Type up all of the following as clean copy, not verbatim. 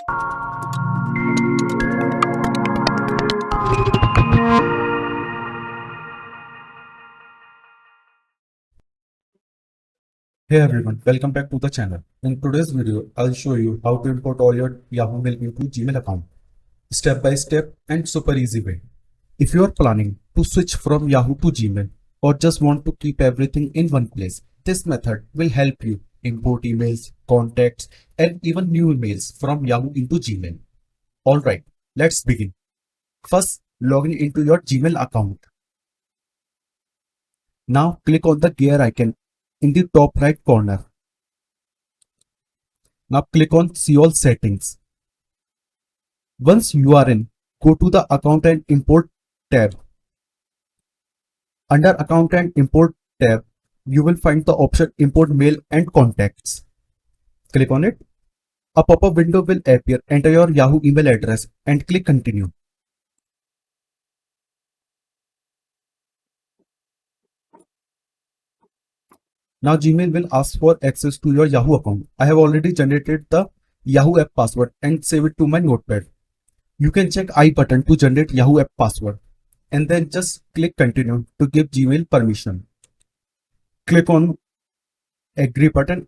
Hey everyone, welcome back to the channel. In today's video, I'll show you how to import all your Yahoo Mail into Gmail account, step by step and super easy way. If you are planning to switch from Yahoo to Gmail or just want to keep everything in one place, this method will help you import emails, contacts, and even new emails from Yahoo into Gmail. Alright, let's begin. First, log in into your Gmail account. Now click on the gear icon in the top right corner. Now click on See All Settings. Once you are in, go to the Account and Import tab. Under Account and Import tab, you will find the option Import Mail and Contacts. Click on it. A pop-up window will appear. Enter your Yahoo email address and click Continue. Now Gmail will ask for access to your Yahoo account. I have already generated the Yahoo app password and save it to my notepad. You can check I button to generate Yahoo app password and then just click Continue to give Gmail permission. Click on Agree button.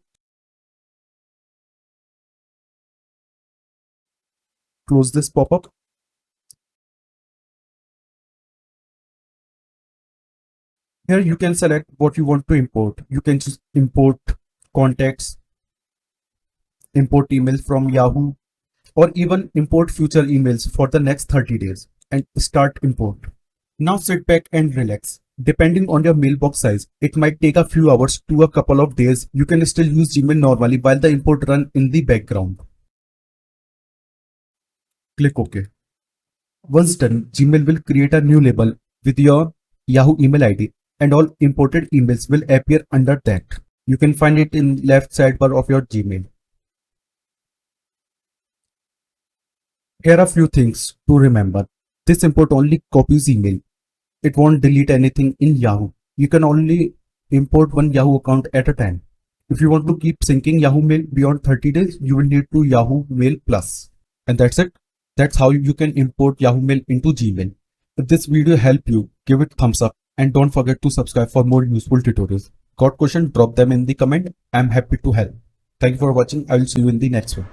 Close this pop-up. Here you can select what you want to import. You can just import contacts, import emails from Yahoo, or even import future emails for the next 30 days and start import. Now sit back and relax. Depending on your mailbox size, it might take a few hours to a couple of days. You can still use Gmail normally while the import run in the background. Click OK. Once done, Gmail will create a new label with your Yahoo email ID and all imported emails will appear under that. You can find it in left sidebar of your Gmail. Here are a few things to remember. This import only copies email. It won't delete anything in Yahoo. You can only import one Yahoo account at a time. If you want to keep syncing Yahoo Mail beyond 30 days, you will need to Yahoo Mail Plus. And that's it. That's how you can import Yahoo Mail into Gmail. If this video helped you, give it thumbs up and don't forget to subscribe for more useful tutorials. Got question? Drop them in the comment. I'm happy to help. Thank you for watching. I will see you in the next one.